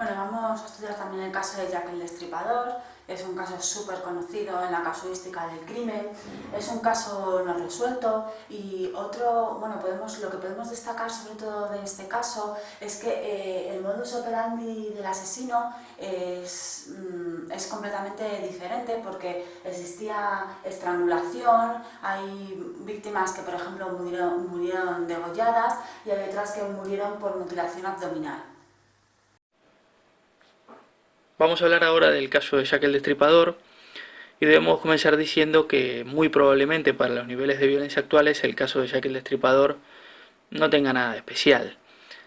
Bueno, vamos a estudiar también el caso de Jack el Destripador. Es un caso súper conocido en la casuística del crimen. Es un caso no resuelto y lo que podemos destacar sobre todo de este caso es que el modus operandi del asesino es completamente diferente, porque existía estrangulación, hay víctimas que por ejemplo murieron degolladas y hay otras que murieron por mutilación abdominal. Vamos a hablar ahora del caso de Jack el Destripador y debemos comenzar diciendo que muy probablemente para los niveles de violencia actuales el caso de Jack el Destripador no tenga nada de especial.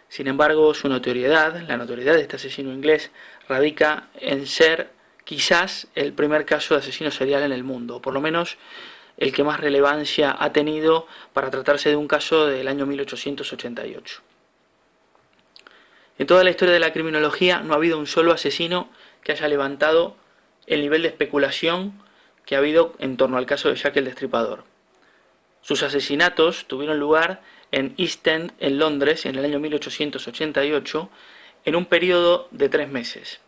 Sin embargo, su notoriedad, la notoriedad de este asesino inglés, radica en ser quizás el primer caso de asesino serial en el mundo, o por lo menos el que más relevancia ha tenido para tratarse de un caso del año 1888. En toda la historia de la criminología no ha habido un solo asesino que haya levantado el nivel de especulación que ha habido en torno al caso de Jack el Destripador. Sus asesinatos tuvieron lugar en East End, en Londres, en el año 1888, en un periodo de 3 meses.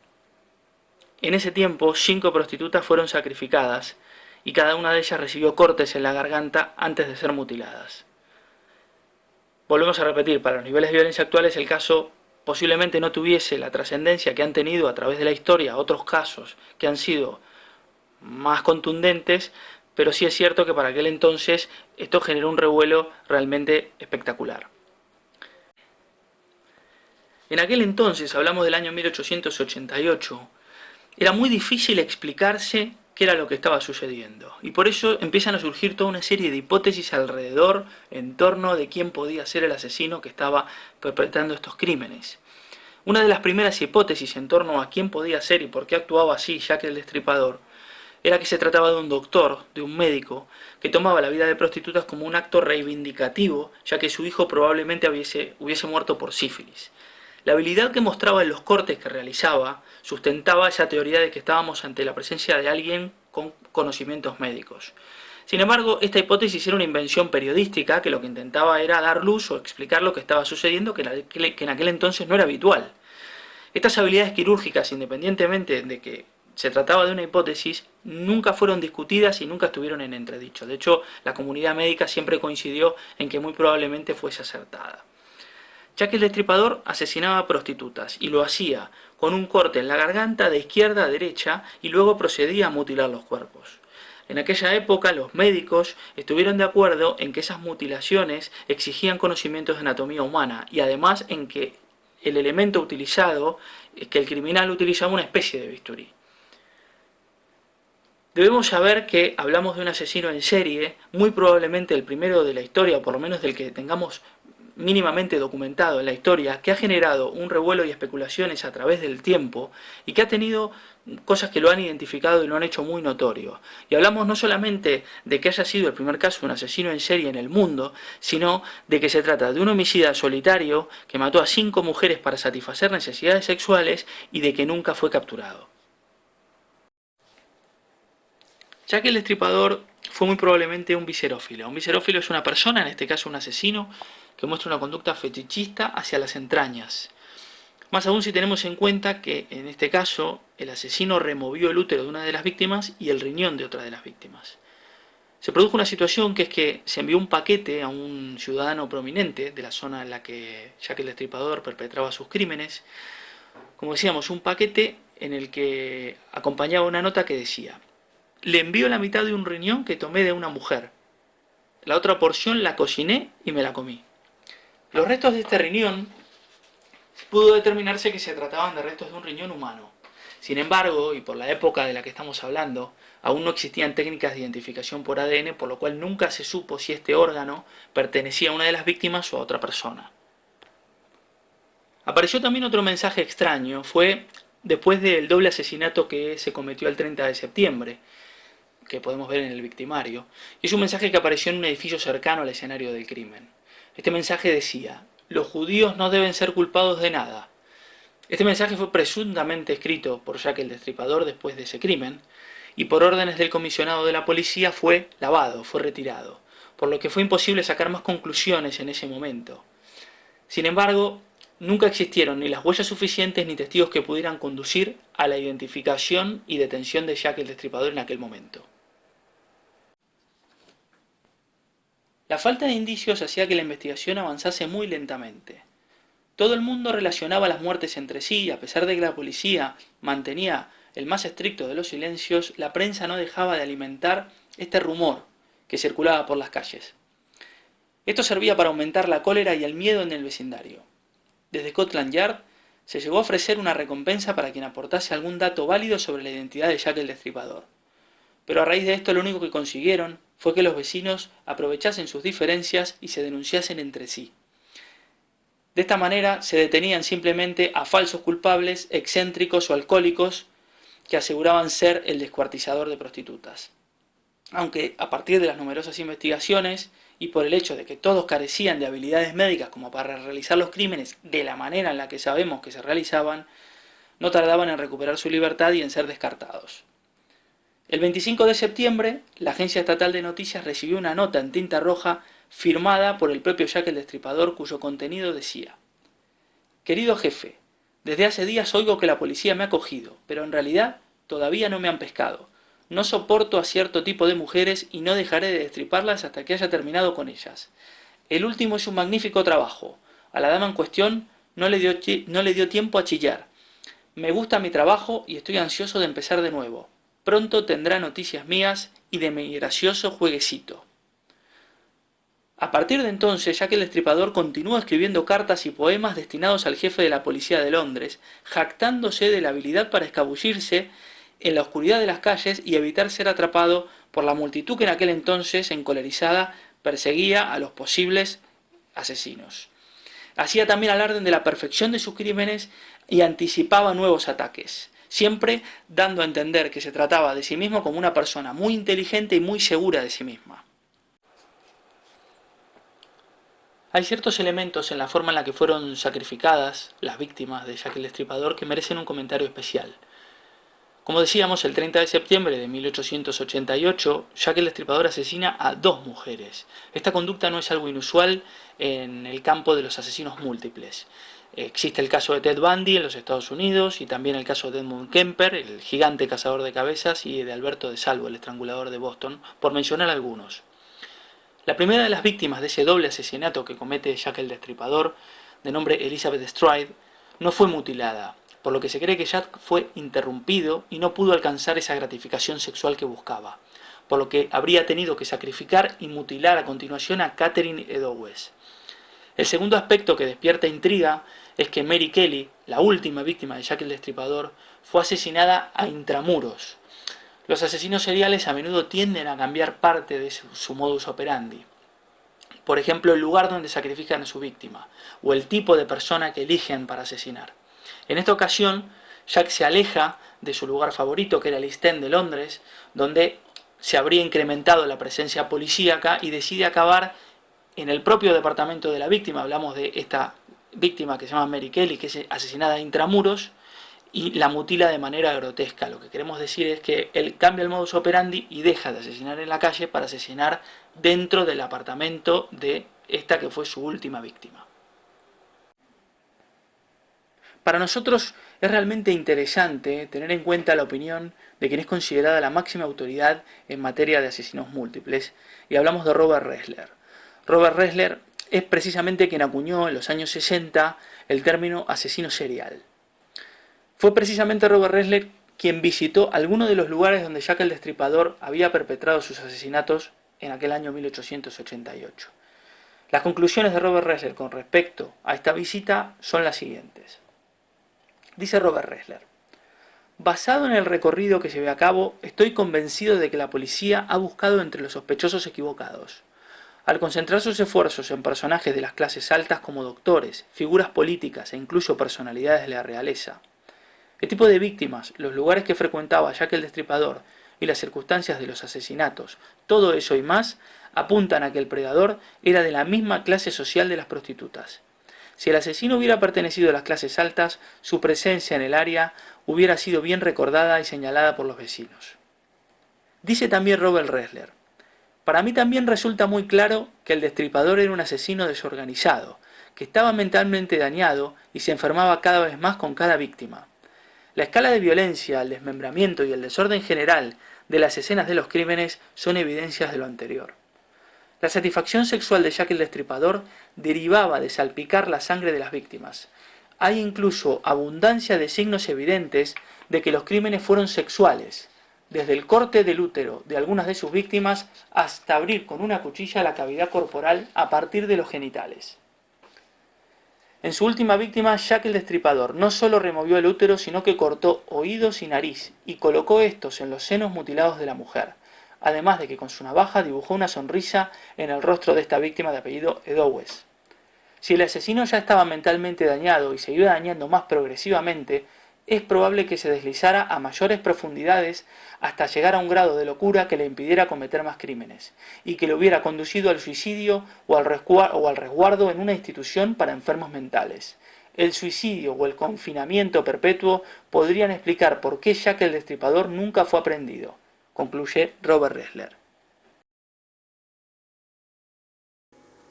En ese tiempo, 5 prostitutas fueron sacrificadas y cada una de ellas recibió cortes en la garganta antes de ser mutiladas. Volvemos a repetir, para los niveles de violencia actuales el caso posiblemente no tuviese la trascendencia que han tenido a través de la historia otros casos que han sido más contundentes, pero sí es cierto que para aquel entonces esto generó un revuelo realmente espectacular. En aquel entonces, hablamos del año 1888, era muy difícil explicarse qué era lo que estaba sucediendo, y por eso empiezan a surgir toda una serie de hipótesis alrededor, en torno de quién podía ser el asesino que estaba perpetrando estos crímenes. Una de las primeras hipótesis en torno a quién podía ser y por qué actuaba así Jack el Destripador era que se trataba de un doctor, de un médico, que tomaba la vida de prostitutas como un acto reivindicativo, ya que su hijo probablemente hubiese muerto por sífilis. La habilidad que mostraba en los cortes que realizaba sustentaba esa teoría de que estábamos ante la presencia de alguien con conocimientos médicos. Sin embargo, esta hipótesis era una invención periodística que lo que intentaba era dar luz o explicar lo que estaba sucediendo, que en aquel entonces no era habitual. Estas habilidades quirúrgicas, independientemente de que se trataba de una hipótesis, nunca fueron discutidas y nunca estuvieron en entredicho. De hecho, la comunidad médica siempre coincidió en que muy probablemente fuese acertada. Jack el Destripador asesinaba a prostitutas y lo hacía con un corte en la garganta de izquierda a derecha y luego procedía a mutilar los cuerpos. En aquella época los médicos estuvieron de acuerdo en que esas mutilaciones exigían conocimientos de anatomía humana y además en que el elemento utilizado, que el criminal utilizaba una especie de bisturí. Debemos saber que hablamos de un asesino en serie, muy probablemente el primero de la historia, o por lo menos del que tengamos mínimamente documentado en la historia, que ha generado un revuelo y especulaciones a través del tiempo y que ha tenido cosas que lo han identificado y lo han hecho muy notorio. Y hablamos no solamente de que haya sido el primer caso de un asesino en serie en el mundo, sino de que se trata de un homicida solitario que mató a 5 mujeres para satisfacer necesidades sexuales y de que nunca fue capturado. Jack el Destripador fue muy probablemente un viserófilo. Un viserófilo es una persona, en este caso un asesino, que muestra una conducta fetichista hacia las entrañas. Más aún si tenemos en cuenta que, en este caso, el asesino removió el útero de una de las víctimas y el riñón de otra de las víctimas. Se produjo una situación que es que se envió un paquete a un ciudadano prominente de la zona en la que Jack el Destripador perpetraba sus crímenes. Como decíamos, un paquete en el que acompañaba una nota que decía: le envío la mitad de un riñón que tomé de una mujer. La otra porción la cociné y me la comí. Los restos de este riñón pudo determinarse que se trataban de restos de un riñón humano. Sin embargo, y por la época de la que estamos hablando, aún no existían técnicas de identificación por ADN, por lo cual nunca se supo si este órgano pertenecía a una de las víctimas o a otra persona. Apareció también otro mensaje extraño, fue después del doble asesinato que se cometió el 30 de septiembre, que podemos ver en el victimario, y es un mensaje que apareció en un edificio cercano al escenario del crimen. Este mensaje decía: los judíos no deben ser culpados de nada. Este mensaje fue presuntamente escrito por Jack el Destripador después de ese crimen, y por órdenes del comisionado de la policía fue lavado, fue retirado, por lo que fue imposible sacar más conclusiones en ese momento. Sin embargo, nunca existieron ni las huellas suficientes ni testigos que pudieran conducir a la identificación y detención de Jack el Destripador en aquel momento. La falta de indicios hacía que la investigación avanzase muy lentamente. Todo el mundo relacionaba las muertes entre sí y a pesar de que la policía mantenía el más estricto de los silencios, la prensa no dejaba de alimentar este rumor que circulaba por las calles. Esto servía para aumentar la cólera y el miedo en el vecindario. Desde Scotland Yard se llegó a ofrecer una recompensa para quien aportase algún dato válido sobre la identidad de Jack el Destripador. Pero a raíz de esto lo único que consiguieron fue que los vecinos aprovechasen sus diferencias y se denunciasen entre sí. De esta manera se detenían simplemente a falsos culpables, excéntricos o alcohólicos que aseguraban ser el descuartizador de prostitutas. Aunque a partir de las numerosas investigaciones y por el hecho de que todos carecían de habilidades médicas como para realizar los crímenes de la manera en la que sabemos que se realizaban, no tardaban en recuperar su libertad y en ser descartados. El 25 de septiembre, la Agencia Estatal de Noticias recibió una nota en tinta roja firmada por el propio Jack el Destripador, cuyo contenido decía: «Querido jefe, desde hace días oigo que la policía me ha cogido, pero en realidad todavía no me han pescado. No soporto a cierto tipo de mujeres y no dejaré de destriparlas hasta que haya terminado con ellas. El último es un magnífico trabajo. A la dama en cuestión no le dio tiempo a chillar. Me gusta mi trabajo y estoy ansioso de empezar de nuevo. Pronto tendrá noticias mías y de mi gracioso jueguecito». A partir de entonces, Jack el Destripador continúa escribiendo cartas y poemas destinados al jefe de la policía de Londres, jactándose de la habilidad para escabullirse en la oscuridad de las calles y evitar ser atrapado por la multitud que en aquel entonces, encolerizada, perseguía a los posibles asesinos. Hacía también alarde de la perfección de sus crímenes y anticipaba nuevos ataques, siempre dando a entender que se trataba de sí mismo como una persona muy inteligente y muy segura de sí misma. Hay ciertos elementos en la forma en la que fueron sacrificadas las víctimas de Jack el Destripador que merecen un comentario especial. Como decíamos, el 30 de septiembre de 1888, Jack el Destripador asesina a 2 mujeres. Esta conducta no es algo inusual en el campo de los asesinos múltiples. Existe el caso de Ted Bundy en los Estados Unidos y también el caso de Edmund Kemper, el gigante cazador de cabezas, y de Alberto de Salvo, el estrangulador de Boston, por mencionar algunos. La primera de las víctimas de ese doble asesinato que comete Jack el Destripador, de nombre Elizabeth Stride, no fue mutilada, por lo que se cree que Jack fue interrumpido y no pudo alcanzar esa gratificación sexual que buscaba, por lo que habría tenido que sacrificar y mutilar a continuación a Catherine Eddowes. El segundo aspecto que despierta intriga es que Mary Kelly, la última víctima de Jack el Destripador, fue asesinada a intramuros. Los asesinos seriales a menudo tienden a cambiar parte de su modus operandi. Por ejemplo, el lugar donde sacrifican a su víctima, o el tipo de persona que eligen para asesinar. En esta ocasión, Jack se aleja de su lugar favorito, que era el East End de Londres, donde se habría incrementado la presencia policíaca, y decide acabar en el propio departamento de la víctima. Hablamos de esta víctima que se llama Mary Kelly, que es asesinada a intramuros, y la mutila de manera grotesca. Lo que queremos decir es que él cambia el modus operandi y deja de asesinar en la calle para asesinar dentro del apartamento de esta que fue su última víctima. Para nosotros es realmente interesante tener en cuenta la opinión de quien es considerada la máxima autoridad en materia de asesinos múltiples, y hablamos de Robert Ressler. Robert Ressler es precisamente quien acuñó en los años 60 el término asesino serial. Fue precisamente Robert Ressler quien visitó algunos de los lugares donde Jack el Destripador había perpetrado sus asesinatos en aquel año 1888. Las conclusiones de Robert Ressler con respecto a esta visita son las siguientes. Dice Robert Ressler: «Basado en el recorrido que llevé a cabo, estoy convencido de que la policía ha buscado entre los sospechosos equivocados. Al concentrar sus esfuerzos en personajes de las clases altas como doctores, figuras políticas e incluso personalidades de la realeza, el tipo de víctimas, los lugares que frecuentaba Jack el Destripador y las circunstancias de los asesinatos, todo eso y más, apuntan a que el predador era de la misma clase social de las prostitutas. Si el asesino hubiera pertenecido a las clases altas, su presencia en el área hubiera sido bien recordada y señalada por los vecinos». Dice también Robert Ressler: «Para mí también resulta muy claro que el Destripador era un asesino desorganizado, que estaba mentalmente dañado y se enfermaba cada vez más con cada víctima. La escala de violencia, el desmembramiento y el desorden general de las escenas de los crímenes son evidencias de lo anterior. La satisfacción sexual de Jack el Destripador derivaba de salpicar la sangre de las víctimas. Hay incluso abundancia de signos evidentes de que los crímenes fueron sexuales, desde el corte del útero de algunas de sus víctimas hasta abrir con una cuchilla la cavidad corporal a partir de los genitales. En su última víctima, Jack el Destripador no solo removió el útero, sino que cortó oídos y nariz y colocó estos en los senos mutilados de la mujer, además de que con su navaja dibujó una sonrisa en el rostro de esta víctima de apellido Edowes. Si el asesino ya estaba mentalmente dañado y se iba dañando más progresivamente, es probable que se deslizara a mayores profundidades hasta llegar a un grado de locura que le impidiera cometer más crímenes, y que le hubiera conducido al suicidio o al resguardo en una institución para enfermos mentales. El suicidio o el confinamiento perpetuo podrían explicar por qué Jack el Destripador nunca fue aprehendido, concluye Robert Ressler.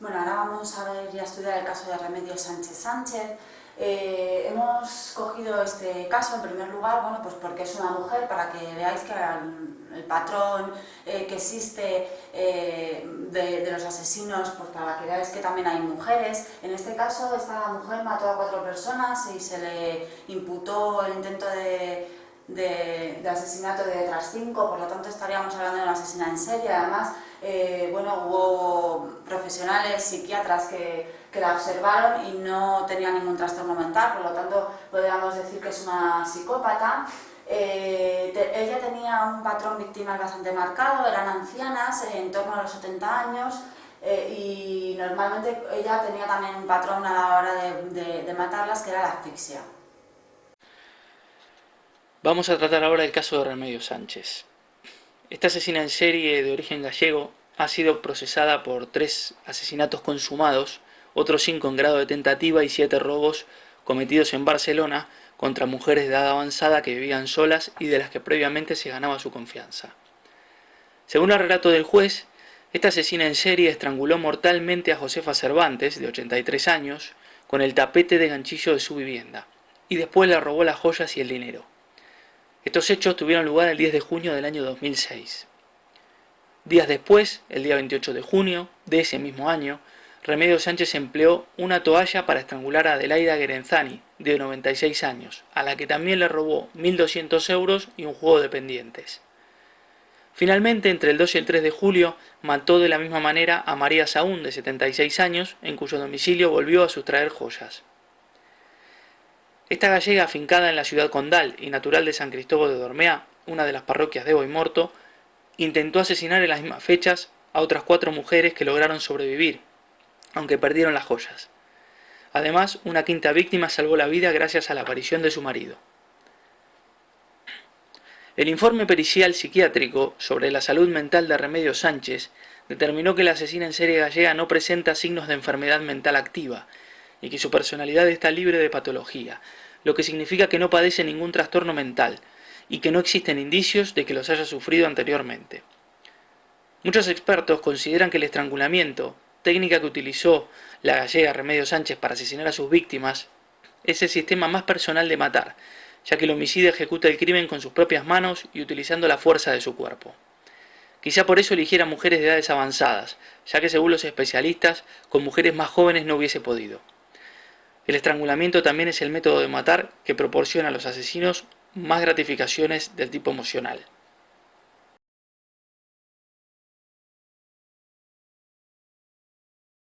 Bueno, ahora vamos a ver y a estudiar el caso de Remedios Sánchez Sánchez. Hemos cogido este caso en primer lugar, bueno, pues porque es una mujer, para que veáis que el patrón que existe de los asesinos, pues para que veáis que también hay mujeres. En este caso, esta mujer mató a 4 personas y se le imputó el intento de asesinato de otras 5, por lo tanto estaríamos hablando de una asesina en serie. Además, bueno, hubo profesionales, psiquiatras que la observaron y no tenía ningún trastorno mental, por lo tanto podríamos decir que es una psicópata. Ella tenía un patrón victimal bastante marcado, eran ancianas, en torno a los 70 años, y normalmente ella tenía también un patrón a la hora de matarlas, que era la asfixia. Vamos a tratar ahora el caso de Remedios Sánchez. Esta asesina en serie de origen gallego ha sido procesada por 3 asesinatos consumados, otros 5 en grado de tentativa y 7 robos cometidos en Barcelona contra mujeres de edad avanzada que vivían solas y de las que previamente se ganaba su confianza. Según el relato del juez, esta asesina en serie estranguló mortalmente a Josefa Cervantes, de 83 años, con el tapete de ganchillo de su vivienda, y después le robó las joyas y el dinero. Estos hechos tuvieron lugar el 10 de junio del año 2006. Días después, el día 28 de junio de ese mismo año, Remedios Sánchez empleó una toalla para estrangular a Adelaida Guerenzani, de 96 años, a la que también le robó 1.200 euros y un juego de pendientes. Finalmente, entre el 2 y el 3 de julio, mató de la misma manera a María Saúl, de 76 años, en cuyo domicilio volvió a sustraer joyas. Esta gallega, afincada en la ciudad condal y natural de San Cristóbal de Dormea, una de las parroquias de Boimorto, intentó asesinar en las mismas fechas a otras 4 mujeres que lograron sobrevivir, aunque perdieron las joyas. Además, una 5ª víctima salvó la vida gracias a la aparición de su marido. El informe pericial psiquiátrico sobre la salud mental de Remedios Sánchez determinó que la asesina en serie gallega no presenta signos de enfermedad mental activa y que su personalidad está libre de patología, lo que significa que no padece ningún trastorno mental y que no existen indicios de que los haya sufrido anteriormente. Muchos expertos consideran que el estrangulamiento, técnica que utilizó la gallega Remedios Sánchez para asesinar a sus víctimas, es el sistema más personal de matar, ya que el homicida ejecuta el crimen con sus propias manos y utilizando la fuerza de su cuerpo. Quizá por eso eligiera mujeres de edades avanzadas, ya que según los especialistas, con mujeres más jóvenes no hubiese podido. El estrangulamiento también es el método de matar que proporciona a los asesinos más gratificaciones del tipo emocional.